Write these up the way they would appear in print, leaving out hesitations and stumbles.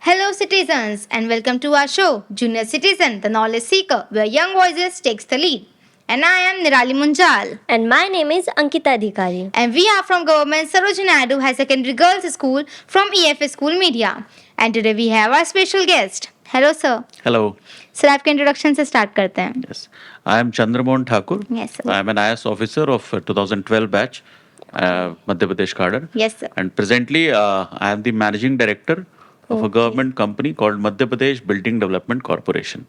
Hello, citizens, and welcome to our show, Junior Citizen, the Knowledge Seeker, where young voices takes the lead. And I am Nirali Munjal. And my name is Ankita Adhikari. And we are from Government Sarojini Naidu High Secondary Girls School from EFS School Media. And today we have our special guest. Hello, sir. Hello. Sir आपके introduction से start करते हैं. Yes. I am Chandramohan Thakur. Yes, sir. I am an IS officer of 2012 batch, Madhya Pradesh cadre. Yes, sir. And presently, I am the managing director of a government company called Madhya Pradesh Building Development Corporation.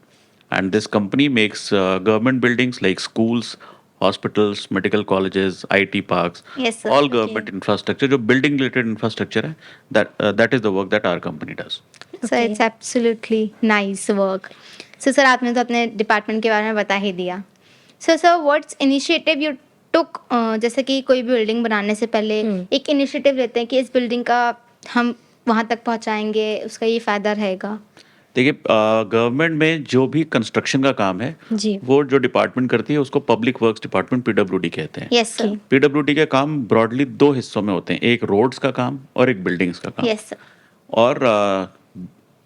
And this company makes government buildings like schools, hospitals, medical colleges, IT parks, Yes, sir. all government infrastructure. जो building related infrastructure है, that is the work that our company does. Sir it's absolutely nice work. Sir आपने तो अपने department के बारे में बता ही दिया. Sir what's initiative you took, जैसे कि कोई बिल्डिंग बनाने से पहले एक इनिशिएटिव लेते हैं कि इस बिल्डिंग का हम वहाँ तक पहुँचाएंगे, उसका ये फ़ायदा रहेगा. देखिए, गवर्नमेंट में जो भी कंस्ट्रक्शन का काम है जी. वो जो डिपार्टमेंट करती है उसको पब्लिक वर्क्स डिपार्टमेंट पीडब्ल्यूडी कहते हैं. Yes sir. पीडब्ल्यूडी के काम ब्रॉडली दो हिस्सों में होते हैं, एक रोड्स का काम और एक बिल्डिंग्स का काम. Yes sir. और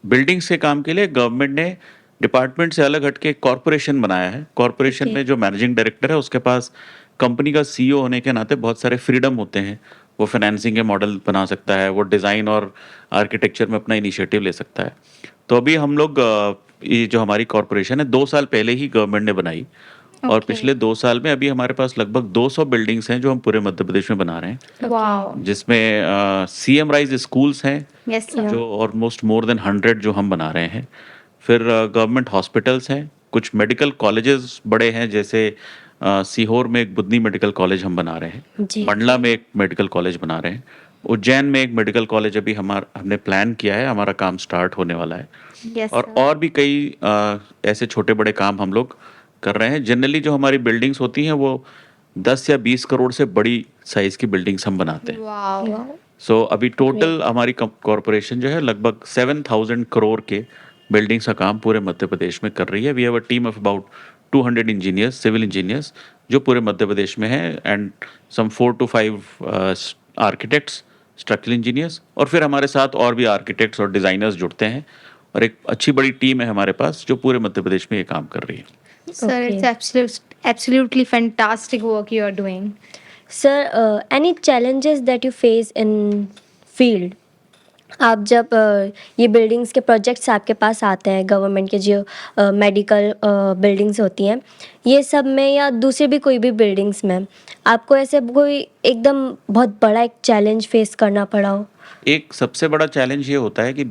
बिल्डिंग्स के काम के लिए गवर्नमेंट ने डिपार्टमेंट से अलग हटके कॉरपोरेशन बनाया है. कॉरपोरेशन में जो मैनेजिंग डायरेक्टर है उसके पास कंपनी का सीईओ होने के नाते बहुत सारे फ्रीडम होते हैं. वो फाइनेंसिंग के मॉडल बना सकता है, वो डिज़ाइन और आर्किटेक्चर में अपना इनिशिएटिव ले सकता है. तो अभी हम लोग ये जो हमारी कॉरपोरेशन है 2 साल पहले ही गवर्नमेंट ने बनाई. और पिछले 2 साल में अभी हमारे पास लगभग 200 बिल्डिंग्स हैं जो हम पूरे मध्य प्रदेश में बना रहे हैं, वाओ. जिसमें सीएम राइज स्कूल्स हैं यस सर. जो ऑलमोस्ट मोर देन 100 जो हम बना रहे हैं. फिर गवर्नमेंट हॉस्पिटल्स हैं, कुछ मेडिकल कॉलेजेस बड़े हैं, जैसे सीहोर में एक बुधनी मेडिकल कॉलेज हम बना रहे हैं, जी. मंडला में एक मेडिकल कॉलेज बना रहे हैं, उज्जैन में एक मेडिकल कॉलेज अभी हमने प्लान किया है, हमारा काम स्टार्ट होने वाला है. यस और भी कई ऐसे छोटे बड़े काम हम लोग कर रहे हैं. जनरली जो हमारी बिल्डिंग्स होती हैं वो 10 या 20 करोड़ से बड़ी साइज की बिल्डिंग्स हम बनाते हैं. वाओ. सो अभी टोटल हमारी कॉरपोरेशन जो है लगभग 7,000 करोड़ के बिल्डिंग्स का काम पूरे मध्य प्रदेश में कर रही है. We have a team of about 200 engineers, civil engineers जो पूरे मध्य प्रदेश में हैं, and some 4 to 5 architects, structural engineers, और फिर हमारे साथ और भी आर्किटेक्ट्स और डिज़ाइनर्स जुड़ते हैं. और एक अच्छी बड़ी टीम है हमारे पास जो पूरे मध्य प्रदेश में ये काम कर रही है. Sir it's absolutely fantastic work you are doing. Sir, any challenges that you face in field? आप जब ये बिल्डिंग्स के प्रोजेक्ट्स आपके पास आते हैं, गवर्नमेंट के जो मेडिकल बिल्डिंग्स होती हैं, ये सब में या दूसरे भी कोई भी बिल्डिंग्स में आपको ऐसे कोई एकदम बहुत बड़ा एक चैलेंज फेस करना पड़ा हो? एक सबसे बड़ा चैलेंज ये होता है कि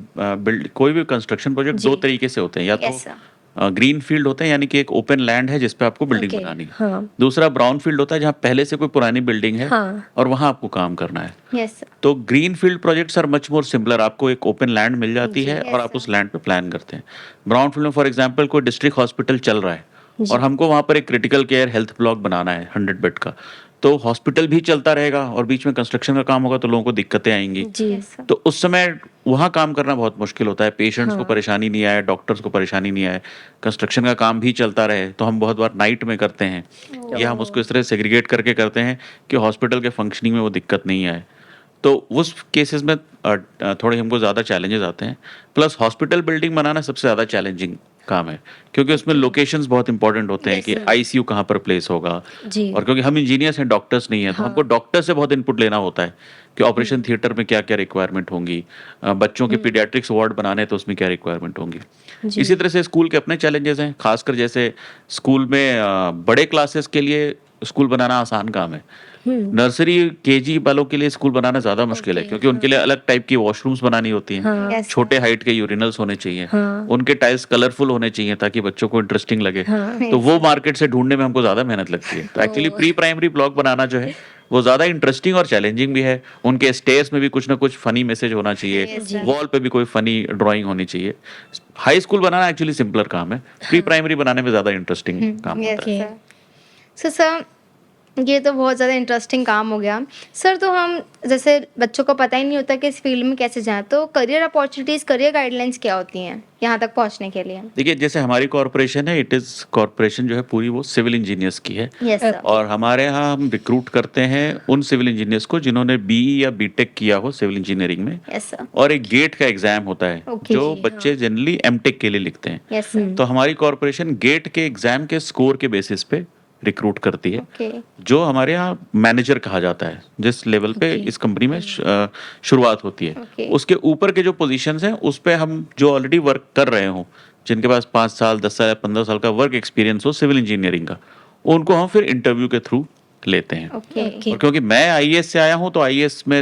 कोई भी कंस्ट्रक्शन प्रोजेक्ट जी. 2 तरीके से होते हैं. या Yes, sir. तो ग्रीन फील्ड होते हैं, यानी कि एक ओपन लैंड है जिस पे आपको बिल्डिंग Okay, बनानी है. हाँ. दूसरा ब्राउन फील्ड होता है जहाँ पहले से कोई पुरानी बिल्डिंग है हाँ. और वहाँ आपको काम करना है. Yes sir. तो green field projects are much more simpler. आपको एक ओपन लैंड मिल जाती है Yes, और आप sir. उस लैंड पे प्लान करते हैं. ब्राउन फील्ड में फॉर एग्जांपल कोई डिस्ट्रिक्ट हॉस्पिटल चल रहा है और हमको वहाँ पर एक क्रिटिकल केयर हेल्थ ब्लॉक बनाना है 100 बेड का. तो हॉस्पिटल भी चलता रहेगा और बीच में कंस्ट्रक्शन का काम होगा तो लोगों को दिक्कतें आएंगी. जी. Yes sir. तो उस समय वहाँ काम करना बहुत मुश्किल होता है. पेशेंट्स को परेशानी नहीं आए, डॉक्टर्स को परेशानी नहीं आए, कंस्ट्रक्शन का काम भी चलता रहे. तो हम बहुत बार नाइट में करते हैं, या हम उसको इस तरह सेग्रीगेट करके करते हैं कि हॉस्पिटल के फंक्शनिंग में वो दिक्कत नहीं आए. तो उस केसेस में थोड़े हमको ज़्यादा चैलेंजेस आते हैं. प्लस हॉस्पिटल बिल्डिंग बनाना सबसे ज़्यादा चैलेंजिंग काम है, क्योंकि उसमें लोकेशंस बहुत इंपॉर्टेंट होते हैं कि आईसीयू कहाँ पर प्लेस होगा। जी। और क्योंकि हम इंजीनियर्स हैं, डॉक्टर्स नहीं हैं, तो हमको डॉक्टर से बहुत इनपुट लेना होता है कि ऑपरेशन थिएटर में क्या क्या रिक्वायरमेंट होंगी, बच्चों के पीडियाट्रिक्स वार्ड बनाने हैं तो उसमें क्या रिक्वायरमेंट होंगी। जी। इसी तरह से स्कूल के अपने चैलेंजेस हैं, खासकर जैसे स्कूल में बड़े क्लासेस के लिए स्कूल बनाना आसान काम है, नर्सरी केजी वालों के लिए स्कूल बनाना ज़्यादा मुश्किल है, क्योंकि उनके लिए अलग टाइप की वॉशरूम्स बनानी होती हैं, हाँ। Yes, छोटे हाइट के यूरिनल्स होने चाहिए, हाँ। उनके टाइल्स कलरफुल होने चाहिए ताकि बच्चों को इंटरेस्टिंग लगे। हाँ। तो वो मार्केट से ढूंढने में हमको ज़्यादा मेहनत लगती है। तो एक्चुअली प्री प्राइमरी ब्लॉक बनाना जो है वो ज़्यादा इंटरेस्टिंग और चैलेंजिंग भी है। उनके स्टेयर्स में भी कुछ ना कुछ फनी मैसेज होना चाहिए, Yes, sir. वॉल पे भी कोई फनी ड्राइंग होनी चाहिए। हाई स्कूल बनाना एक्चुअली सिंपलर काम है, प्री प्राइमरी बनाने में ज़्यादा इंटरेस्टिंग काम यस होता है। सर। सर ये तो बहुत ज़्यादा इंटरेस्टिंग काम हो गया सर। तो हम जैसे बच्चों को पता ही नहीं होता कि इस फील्ड में कैसे जाएं, तो करियर अपॉर्चुनिटीज़, करियर गाइडलाइंस क्या होती हैं यहाँ तक पहुँचने के लिए? देखिए, जैसे हमारी कॉरपोरेशन है, इट इज़ कॉरपोरेशन जो है पूरी वो सिविल इंजीनियर्स की है। Yes sir. और हमारे यहाँ हम रिक्रूट करते हैं उन सिविल इंजीनियर्स को जिन्होंने बीई या बीटेक किया हो सिविल इंजीनियरिंग में, यस सर। और एक गेट का एग्जाम होता है Okay, जो जी, बच्चे जनरली एमटेक के लिए लिखते हैं। Yes sir. तो हमारी कॉरपोरेशन गेट के एग्जाम के स्कोर के बेसिस पे रिक्रूट करती है, ओके। जो हमारे यहाँ मैनेजर कहा जाता है, जिस लेवल पे Okay. इस कंपनी में शुरुआत होती है। Okay. उसके ऊपर के जो पोजीशंस हैं उस पे हम जो ऑलरेडी वर्क कर रहे हो, जिनके पास 5 साल 10 साल या 15 साल का वर्क एक्सपीरियंस हो सिविल इंजीनियरिंग का, उनको हम फिर इंटरव्यू के थ्रू लेते हैं। ओके। Okay. और क्योंकि मैं आईएएस से आया हूँ, तो आईएएस में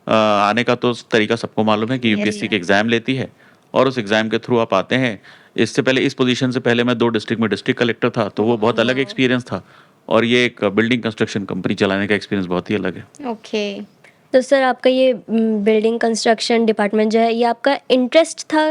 आने का तो तरीका सबको मालूम है कि यूपीएससी के एग्जाम लेती है और उस एग्जाम के थ्रू आप आते हैं। इससे पहले, इस पोजीशन से पहले मैं 2 डिस्ट्रिक्ट में डिस्ट्रिक्ट कलेक्टर था, तो वो बहुत अलग एक्सपीरियंस था, और ये एक बिल्डिंग कंस्ट्रक्शन कंपनी चलाने का एक्सपीरियंस बहुत ही अलग है। ओके। तो सर आपका ये बिल्डिंग कंस्ट्रक्शन डिपार्टमेंट जो है, ये आपका इंटरेस्ट था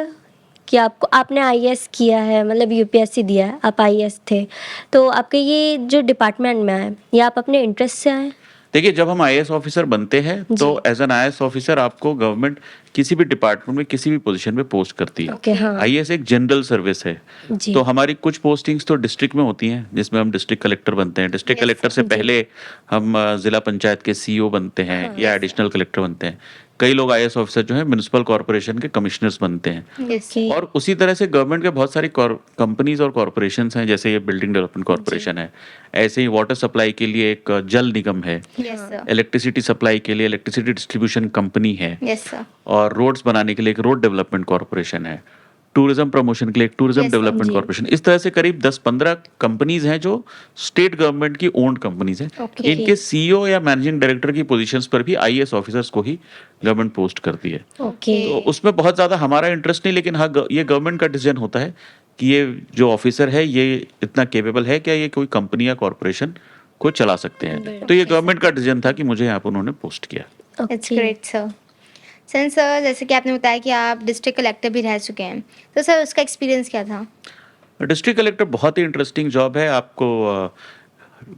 कि आपने आईएएस किया है, मतलब यूपीएससी दिया है, आप आईएएस थे, तो आपके ये जो डिपार्टमेंट में आए, ये आप अपने इंटरेस्ट से आए? देखिए, जब हम आईएएस ऑफिसर बनते हैं तो एज एन आईएएस ऑफिसर आपको गवर्नमेंट किसी भी डिपार्टमेंट में किसी भी पोजीशन पे पोस्ट करती है। ओके, हाँ। आईएएस एक जनरल सर्विस है। जी। तो हमारी कुछ पोस्टिंग्स तो डिस्ट्रिक्ट में होती हैं, जिसमें हम डिस्ट्रिक्ट कलेक्टर बनते हैं। डिस्ट्रिक्ट Yes, कलेक्टर से पहले हम जिला पंचायत के सीईओ बनते हैं या एडिशनल कलेक्टर बनते हैं। कई लोग आईएएस ऑफिसर जो है म्युनिसिपल कॉर्पोरेशन के कमिश्नर्स बनते हैं। यस। ओके। और उसी तरह से गवर्नमेंट के बहुत सारी कंपनीज और कॉर्पोरेशंस हैं, जैसे ये बिल्डिंग डेवलपमेंट कॉर्पोरेशन है, ऐसे ही वाटर सप्लाई के लिए एक जल निगम है, यस सर। इलेक्ट्रिसिटी सप्लाई के लिए इलेक्ट्रिसिटी डिस्ट्रीब्यूशन कंपनी है, यस सर। और रोड्स बनाने के लिए एक रोड डेवलपमेंट कॉर्पोरेशन है, टूरिज्म प्रमोशन के लिए एक टूरिज्म Yes, डेवलपमेंट जी। कॉर्पोरेशन। इस तरह से करीब 10-15 कंपनीज हैं जो स्टेट गवर्नमेंट की ओन्ड कंपनीज हैं। Okay. इनके सीईओ या मैनेजिंग डायरेक्टर की पोजीशंस पर भी आईएएस ऑफिसर्स को ही गवर्नमेंट पोस्ट करती है। ओके। तो उसमें बहुत ज़्यादा हमारा इंटरेस्ट नहीं, लेकिन हाँ, ये गवर्नमेंट का डिसीजन होता है कि ये जो ऑफिसर है ये इतना केपेबल है क्या ये कोई कंपनी या कॉर्पोरेशन को चला सकते हैं। तो ये गवर्नमेंट का डिसीजन था कि मुझे यहाँ पर उन्होंने पोस्ट किया। It's okay. Great sir. Sir जैसे कि आपने बताया कि आप डिस्ट्रिक्ट कलेक्टर भी रह चुके हैं, तो सर उसका एक्सपीरियंस क्या था? डिस्ट्रिक्ट कलेक्टर बहुत ही इंटरेस्टिंग जॉब है। आपको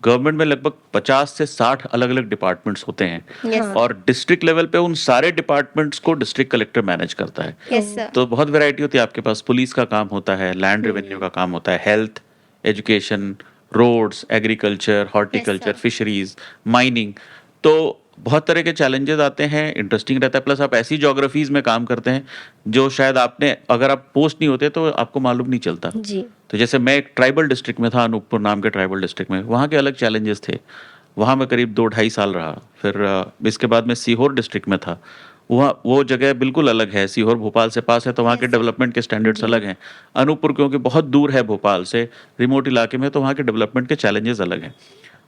गवर्नमेंट में लगभग 50 से 60 अलग अलग डिपार्टमेंट्स होते हैं, यस और डिस्ट्रिक्ट लेवल पे उन सारे डिपार्टमेंट्स को डिस्ट्रिक्ट कलेक्टर मैनेज करता है। Yes sir. तो बहुत वैरायटी होती है आपके पास। पुलिस का काम होता है, लैंड रेवेन्यू का काम होता है, health, education, roads, agriculture, horticulture, sir. Fisheries, mining. तो बहुत तरह के चैलेंजेस आते हैं, इंटरेस्टिंग रहता है। प्लस आप ऐसी ज्योग्राफीज में काम करते हैं जो शायद आपने, अगर आप पोस्ट नहीं होते तो आपको मालूम नहीं चलता। जी। तो जैसे मैं एक ट्राइबल डिस्ट्रिक्ट में था, अनूपपुर नाम के ट्राइबल डिस्ट्रिक्ट में, वहाँ के अलग चैलेंजेस थे। वहाँ मैं करीब 2-2.5 साल रहा। फिर इसके बाद मैं सीहोर डिस्ट्रिक्ट में था। वहाँ वो जगह बिल्कुल अलग है, सीहोर भोपाल से पास है, तो वहाँ के डेवलपमेंट के स्टैंडर्ड्स अलग हैं। अनूपपुर क्योंकि बहुत दूर है भोपाल से, रिमोट इलाके में, तो वहाँ के डेवलपमेंट के चैलेंजेस अलग हैं।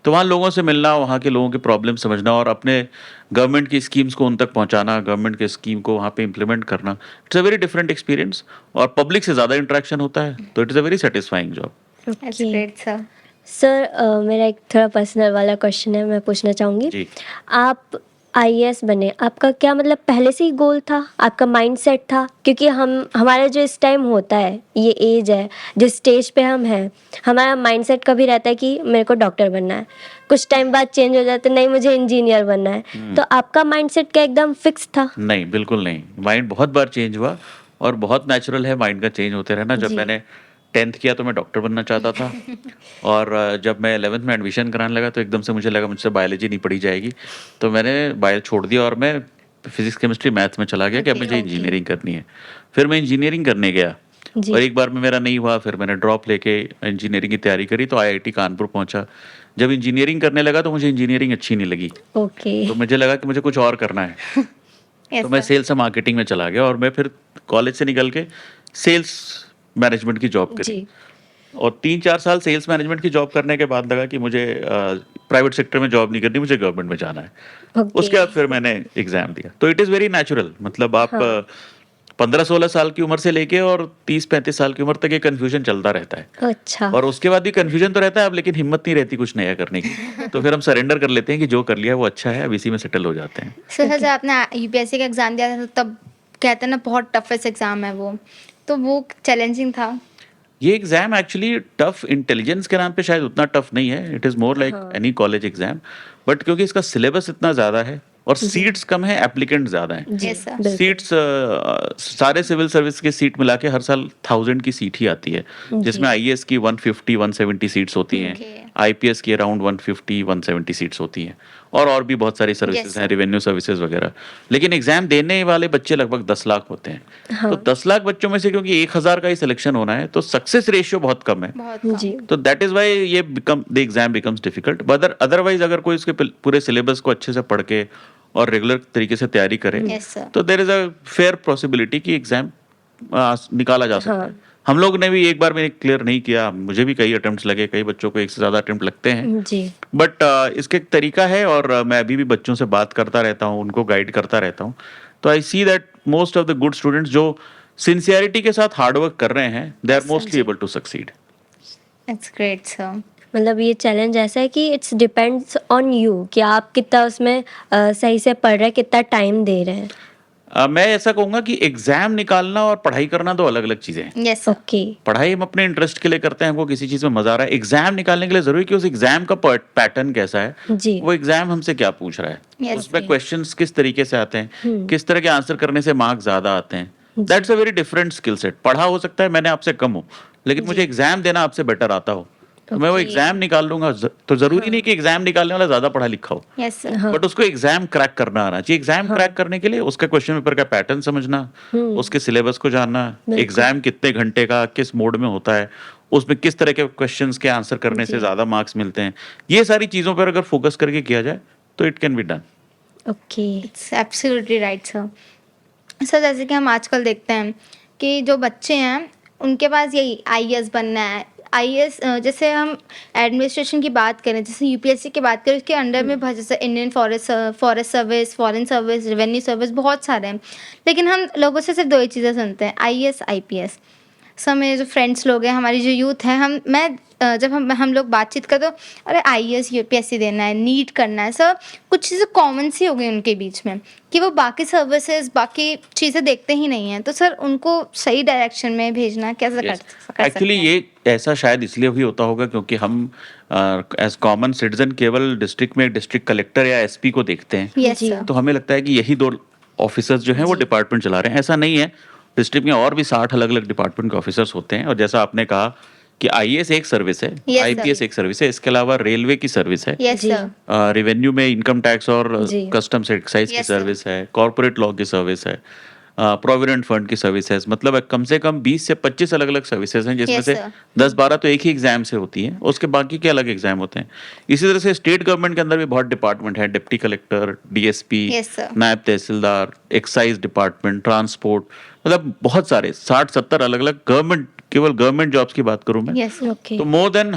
तो वहाँ लोगों से मिलना, वहाँ के लोगों के प्रॉब्लम समझना और अपने गवर्नमेंट की स्कीम्स को उन तक पहुँचाना, गवर्नमेंट के स्कीम को वहाँ पे इम्प्लीमेंट करना, it's a very different experience. और पब्लिक से ज़्यादा इंटरेक्शन होता है, तो it is a very satisfying job. It's okay. Great sir. Sir मेरा एक थोड़ा पर्सनल वाला क्वेश्चन है, मैं पूछना चाहूँगी। जी। आप आईएएस बने, आपका क्या मतलब पहले से ही गोल था, आपका माइंडसेट था? क्योंकि हमारा जो इस टाइम होता है, ये एज है, जिस स्टेज पे हम हैं, हमारा माइंडसेट कभी रहता है कि मेरे को डॉक्टर बनना है, कुछ टाइम बाद चेंज हो जाता है, नहीं मुझे इंजीनियर बनना है। तो आपका माइंडसेट क्या एकदम फिक्स था? नहीं, बिल्कुल नहीं। माइंड बहुत बार चेंज हुआ, और बहुत नेचुरल है माइंड का चेंज होते रहना। जब जी। मैंने 10th किया तो मैं डॉक्टर बनना चाहता था, और जब मैं 11th में एडमिशन कराने लगा तो एकदम से मुझे लगा मुझसे बायोलॉजी नहीं पढ़ी जाएगी, तो मैंने बायो छोड़ दिया और मैं फिजिक्स केमिस्ट्री मैथ में चला गया कि अब मुझे इंजीनियरिंग करनी है। फिर मैं इंजीनियरिंग करने गया, जी। और एक बार में मेरा नहीं हुआ, फिर मैंने ड्रॉप लेके इंजीनियरिंग की तैयारी करी, तो आईआईटी कानपुर पहुंचा। जब इंजीनियरिंग करने लगा तो मुझे इंजीनियरिंग अच्छी नहीं लगी, ओके। तो मुझे लगा कि मुझे कुछ और करना है। यस तो मैं सर। सेल्स और मार्केटिंग में चला गया, और मैं फिर कॉलेज से निकल के सेल्स मैनेजमेंट की जॉब करी। जी। और 3-4 साल सेल्स मैनेजमेंट की जॉब करने के बाद लगा कि मुझे प्राइवेट सेक्टर में जॉब नहीं करनी, मुझे गवर्नमेंट में जाना है। ओके। उसके बाद फिर मैंने एग्जाम दिया। तो इट इज़ वेरी नेचुरल, मतलब आप हाँ। 15-16 साल की उम्र से लेके और 30-35 साल की उम्र तक ये कन्फ्यूजन चलता रहता है। अच्छा। और उसके बाद भी कन्फ्यूजन तो रहता है अब, लेकिन हिम्मत नहीं रहती कुछ नया करने की। तो फिर हम सरेंडर कर लेते हैं कि जो कर लिया वो अच्छा है, अब इसी में सेटल हो जाते हैं। सर जब आपने यूपीएससी का एग्जाम दिया था तो तब कहते हैं ना बहुत टफेस्ट एग्जाम है वो, तो वो चैलेंजिंग था। ये एग्जाम एक्चुअली टफ इंटेलिजेंस के नाम पे शायद उतना टफ नहीं है, इट इज़ मोर लाइक हाँ। एनी कॉलेज एग्जाम, बट क्योंकि इसका सिलेबस इतना ज़्यादा है और सीट्स कम है, एप्लीकेंट ज़्यादा हैं। जी Yes, sir. बिल्कुल। सीट्स सारे सिविल सर्विस के सीट मिला के हर साल 1000 की सीट ही आती है, जिसमें आईएएस की 150-170 सीट्स होती हैं, Okay. आईपीएस की अराउंड 150-170 सीट्स होती हैं, और भी बहुत सारी सर्विसेज Yes, हैं, sir. रेवेन्यू सर्विसेज वगैरह। लेकिन एग्जाम देने वाले बच्चे लगभग 10 लाख होते हैं। हाँ। तो 10 लाख बच्चों में से क्योंकि 1000 का ही सिलेक्शन होना है, तो सक्सेस रेशियो बहुत कम है। बहुत कम। जी। तो दैट इज व्हाई ये the exam becomes difficult. But otherwise अगर कोई इसके पूरे सिलेबस को अच्छे से पढ़ के और रेगुलर तरीके से तैयारी करे, Yes, sir. तो there is a fair possibility कि एग्जाम निकाला जा सकता हाँ। है। हम लोग ने भी एक बार में क्लियर नहीं किया, मुझे भी कई अटेम्प्ट्स लगे, कई बच्चों को एक से ज़्यादा अटेम्प्ट लगते हैं, जी। बट इसका एक तरीका है, और मैं अभी भी बच्चों से बात करता रहता हूँ, उनको गाइड करता रहता हूँ। तो I see that most of the good students जो सिंसियरिटी के साथ हार्डवर्क कर रहे हैं, they are mostly able to succeed. It's great sir. मतलब ये चैलेंज ऐसा है कि इट्स डिपेंड्स ऑन यू कि आप कितना उसमें सही से पढ़ रहे हैं, कितना टाइम दे रहे हैं। मैं ऐसा कहूँगा कि एग्जाम निकालना और पढ़ाई करना दो अलग अलग चीज़ें हैं। Yes sir. ओके। पढ़ाई हम अपने इंटरेस्ट के लिए करते हैं, हमको किसी चीज़ में मजा आ रहा है। एग्जाम निकालने के लिए जरूरी कि उस एग्जाम का पैटर्न कैसा है, जी। वो एग्जाम हमसे क्या पूछ रहा है, Yes, उसमें okay. क्वेश्चंस किस तरीके से आते हैं, किस तरह के आंसर करने से मार्क्स ज्यादा आते हैं। That's a very different skill set. पढ़ा हो सकता है मैंने आपसे कम हो, लेकिन मुझे एग्जाम देना आपसे बेटर आता हो, तो मैं वो एग्जाम निकाल लूंगा। तो जरूरी नहीं कि एग्जाम निकालने वाला ज्यादा पढ़ा लिखा हो, यस सर। हाँ। बट उसको एग्जाम क्रैक करना आना चाहिए। एग्जाम क्रैक करने के लिए उसका क्वेश्चन पेपर का पैटर्न समझना, उसके सिलेबस को जानना, एग्जाम कितने घंटे का किस मोड में होता है, उसमें किस तरह के क्वेश्चंस के आंसर करने से ज्यादा मार्क्स मिलते हैं, ये सारी चीजों पर अगर फोकस करके किया जाए तो it can be done. Okay. It's absolutely right sir. Sir जैसे कि हम आजकल देखते हैं कि जो बच्चे हैं उनके पास यही आईएएस बनना है। आईएएस जैसे हम एडमिनिस्ट्रेशन की बात करें, जैसे यूपीएससी की बात करें, उसके अंडर में बहुत जैसे Indian forest service, foreign service, revenue service, बहुत सारे हैं। लेकिन हम लोगों से सिर्फ दो ही चीज़ें सुनते हैं, आईएएस आईपीएस। सर मेरे जो फ्रेंड्स लोग हैं, हमारी जो यूथ है, जब हम लोग बातचीत करते तो अरे आईएएस यूपीएससी देना है, नीट करना है। सर कुछ चीज़ें कॉमन सी हो गई उनके बीच में कि वो बाकी सर्विसेज, बाकी चीज़ें देखते ही नहीं हैं। तो सर उनको सही डायरेक्शन में भेजना कैसे कर सकते एक्चुअली हैं? ये ऐसा शायद इसलिए भी होता होगा क्योंकि हम एज कॉमन सिटीजन केवल डिस्ट्रिक्ट में डिस्ट्रिक्ट कलेक्टर या एसपी को देखते हैं, यस जी। सर। तो हमें लगता है कि यही दो ऑफिसर्स जो हैं वो डिपार्टमेंट चला रहे हैं। ऐसा नहीं है, डिस्ट्रिक्ट में और भी 60 अलग अलग डिपार्टमेंट के ऑफिसर्स होते हैं। और जैसा आपने कहा कि आईएएस एक सर्विस है, sir. आईपीएस एक सर्विस है, इसके अलावा रेलवे की सर्विस है, यस जी। सर। रेवेन्यू में इनकम टैक्स और जी। कस्टम्स एक्साइज की Yes, sir. सर्विस है, कॉर्पोरेट लॉ की सर्विस है, प्रोविडेंट फंड की सर्विसेज, मतलब कम से कम 20 से 25 अलग अलग सर्विसेज हैं, जिसमें Yes, से sir. 10-12 तो एक ही एग्जाम से होती हैं, उसके बाकी के अलग एग्जाम होते हैं। इसी तरह से स्टेट गवर्नमेंट के अंदर भी बहुत डिपार्टमेंट है, deputy collector, DSP, Yes, sir. नायब तहसीलदार, एक्साइज डिपार्टमेंट, ट्रांसपोर्ट, मतलब बहुत सारे 60-70 अलग अलग गवर्नमेंट, केवल गवर्नमेंट जॉब्स की बात करूं मैं, यस सर। ओके। तो more than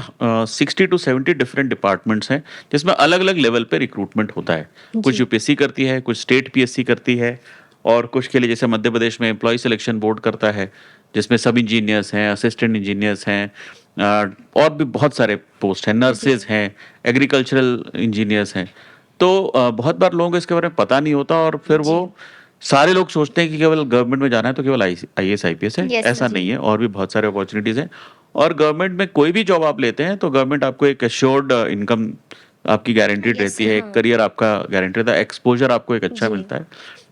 60 to 70 different departments हैं, जिसमें अलग अलग लेवल पे रिक्रूटमेंट होता है। कुछ यूपीएससी करती है, कुछ स्टेट पीएससी करती है, और कुछ के लिए जैसे मध्य प्रदेश में एम्प्लॉय सिलेक्शन बोर्ड करता है, जिसमें सब इंजीनियर्स हैं, असिस्टेंट इंजीनियर्स हैं, और भी बहुत सारे पोस्ट हैं, नर्सेज हैं, एग्रीकल्चरल इंजीनियर्स हैं। तो बहुत बार लोगों को इसके बारे में पता नहीं होता, और फिर वो सारे लोग सोचते हैं कि केवल गवर्नमेंट में जाना है तो केवल आईएएस आईपीएस है। Yes, ऐसा sir. नहीं है, और भी बहुत सारे अपॉर्चुनिटीज हैं। और गवर्नमेंट में कोई भी जॉब आप लेते हैं तो गवर्नमेंट आपको एक एश्योर्ड इनकम आपकी गारंटीड Yes, रहती है, एक हाँ। करियर आपका गारंटी रहता है, एक्सपोजर आपको एक अच्छा जी। मिलता है।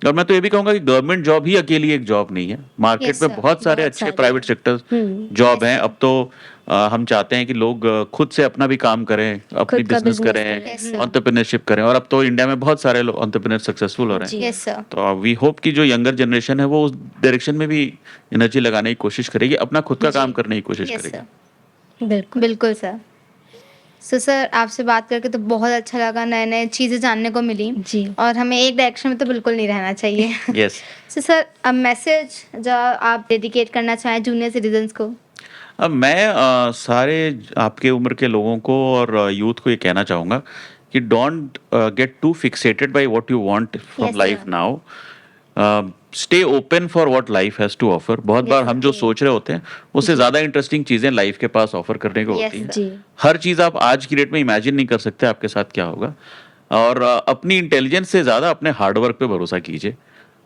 और मैं तो ये भी कहूँगा कि गवर्नमेंट जॉब ही अकेली एक जॉब नहीं है। मार्केट Yes, में sir. बहुत सारे बहुत अच्छे सारे प्राइवेट हैं। सेक्टर हम्म। जॉब Yes, हैं। sir. अब तो हम चाहते हैं कि लोग खुद से अपना भी काम करें, अपनी खुद का बिजनेस बिजनेस करें, करें। Yes, sir. एंटरप्रेन्योरशिप करें। और अब तो इंडिया में बहुत सारे लोग एंटरप्रेन्योर सक्सेसफुल हो रहे हैं। जी। Yes, sir. तो वी होप कि जो यंगर जनरेशन है वो उस डायरेक्शन में भी एनर्जी लगाने की कोशिश करेगी, अपना खुद का काम करने की कोशिश Yes, करेगी। sir. बिल्कुल। बिल्कुल सर। सो सर आपसे बात करके तो बहुत अच्छा लगा, नए-नए चीज़ें जानने को मिली जी। और हमें एक डायरेक्शन में तो बिल्कुल नहीं रहना चाहिए। यस। सो सर अब मैसेज जो आप डेडिकेट करना चाहें जूनियर सिटीजन्स को? अब मैं सारे आपके उम्र के लोगों को और यूथ को ये कहना चाहूँगा कि don't get to fixated by what you want from Yes, life sir. Now. Stay open for what life has to offer. बहुत Yes, बार sir. हम जो जी। सोच रहे होते हैं उससे जी। ज़्यादा इंटरेस्टिंग चीज़ें लाइफ के पास ऑफर करने को Yes, होती हैं। sir. जी। हर चीज़ आप आज की डेट में इमेजिन नहीं कर सकते आपके साथ क्या होगा। और अपनी इंटेलिजेंस से ज़्यादा अपने हार्ड वर्क पे भरोसा कीजिए।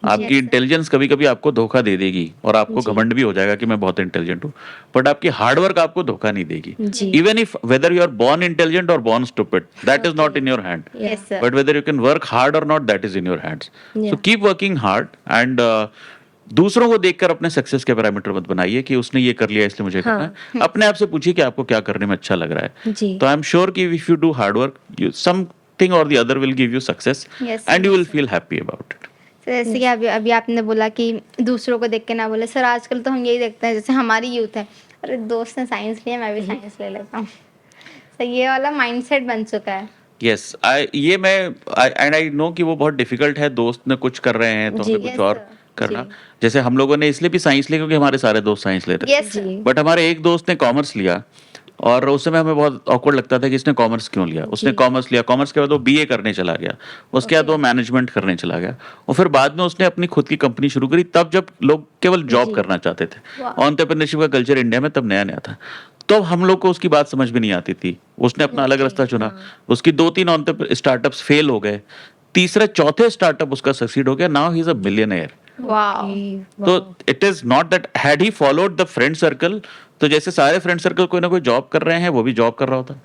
आपकी Yes, sir. इंटेलिजेंस कभी-कभी आपको धोखा दे देगी और आपको जी। घमंड भी हो जाएगा कि मैं बहुत इंटेलिजेंट हूँ। बट आपकी हार्ड वर्क आपको धोखा नहीं देगी। जी। Even if whether you are born intelligent और born stupid, that is not in your hand. Yes, sir. But whether you can work hard or not, that is in your hands. So Yeah. keep working hard and दूसरों को देखकर अपने success के parameter मत बनाइए कि उसने ये कर लिया इसलिए मुझे करना है। अपने आप से पूछिए कि आपको क्या करने में अच्छा लग रहा है। जी। तो आई एम श्योर कि if you do hard work, you something or the other will give you success Yes, and you yes, will feel happy about it. Sir जैसे कि अभी अभी आपने बोला कि दूसरों को देख के ना बोले। सर आजकल तो हम यही देखते हैं, जैसे हमारी यूथ है, अरे दोस्त ने साइंस लिया मैं भी साइंस ले लेता हूँ। सर ये वाला माइंडसेट बन चुका है। यस, आई नो कि वो बहुत डिफिकल्ट है। दोस्त ने कुछ कर रहे हैं तो जी। हमें कुछ Yes, और sir. करना। जी। जैसे हम लोगों ने इसलिए भी साइंस लिया क्योंकि हमारे सारे दोस्त साइंस ले रहे थे। Yes, sir. जी। बट हमारे एक दोस्त ने कॉमर्स लिया और उस समय हमें बहुत ऑकवर्ड लगता था कि इसने कॉमर्स क्यों लिया। उसने जी। कॉमर्स लिया, कॉमर्स के बाद वो बीए करने चला गया, उसके बाद वो मैनेजमेंट करने चला गया और फिर बाद में उसने अपनी खुद की कंपनी शुरू करी, तब जब लोग केवल जॉब जी। करना चाहते थे। वाह। एंटरप्रेन्योरशिप का कल्चर इंडिया में तब नया नया था, तो हम लोग को उसकी बात समझ में नहीं आती थी। उसने अपना अलग ओके, रास्ता चुना, हाँ। उसकी 2-3 स्टार्टअप्स फेल हो गए, तीसरे चौथे स्टार्टअप उसका सक्सीड हो गया, now he is a millionaire. Wow. तो it is not that had he followed the friend circle, तो जैसे सारे फ्रेंड सर्कल कोई ना कोई जॉब कर रहे हैं वो भी जॉब कर रहा होता।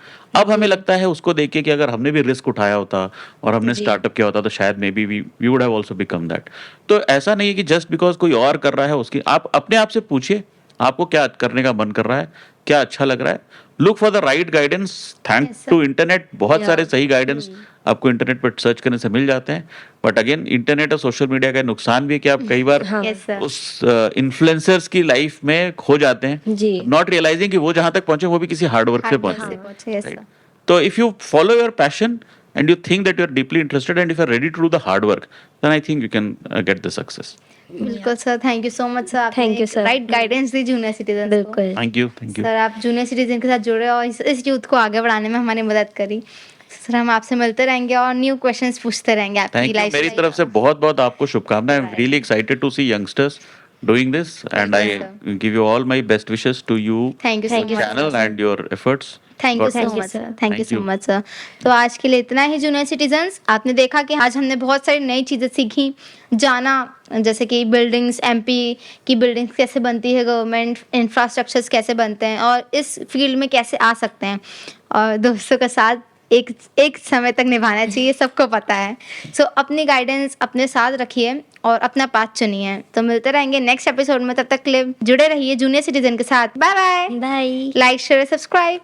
अब हमें लगता है उसको देख के कि अगर हमने भी रिस्क उठाया होता और हमने जी। स्टार्टअप किया होता तो शायद maybe we would have also become that. तो ऐसा नहीं है कि जस्ट बिकॉज कोई और कर रहा है उसकी, आप अपने आप से पूछिए आपको क्या करने का मन कर रहा है, क्या अच्छा लग रहा है। Look for the right guidance. Thank Yes, sir. To internet, बहुत Yeah. सारे सही गाइडेंस आपको इंटरनेट पर सर्च करने से मिल जाते हैं। बट अगेन इंटरनेट और सोशल मीडिया का नुकसान भी है कि आप कई बार हाँ। Yes, sir. उस इन्फ्लुएंसर्स की लाइफ में खो जाते हैं, जी। नॉट रियलाइजिंग कि वो जहां तक पहुंचे वो भी किसी हार्ड वर्क से Hard work पहुंचे। से पहुंचे, yes, Right. sir. तो if you follow your passion and you think that you are deeply interested and if you are ready to do the hard work, then I think you can get the success. बिल्कुल sir, thank you so much sir. Thank you, sir. Right guidance the junior citizen को। बिल्कुल। Thank you, thank you. Sir आप junior citizen के साथ जुड़े और इस youth को आगे बढ़ाने में हमारी मदद करी। सर हम आपसे मिलते रहेंगे और न्यू क्वेश्चंस पूछते रहेंगे आपकी Thank you. लाइफ मेरी तरफ से बहुत बहुत आपको शुभकामनाएं। I'm really excited to see youngsters doing this and I बिल्कुल, give you all my best wishes to you, thank you so Thank you, much. channel and your efforts. Thank you God so bless. Thank you, much sir. Sir, thank you Thank so you. Much sir. तो आज के लिए इतना ही junior citizens. आपने देखा कि आज हमने बहुत सारी नई चीज़ें सीखी, जाना, जैसे कि बिल्डिंग्स, एमपी की बिल्डिंग्स कैसे बनती है, गवर्नमेंट इंफ्रास्ट्रक्चर्स कैसे बनते हैं और इस फील्ड में कैसे आ सकते हैं और दोस्तों के साथ एक समय तक निभाना चाहिए, सबको पता है। सो अपनी गाइडेंस अपने साथ रखिए और अपना पाथ चुनिए। तो मिलते रहेंगे नेक्स्ट एपिसोड में, तब तक के लिए जुड़े रहिए जूनियर सिटीजन के साथ। Bye bye. Bye. Like share subscribe.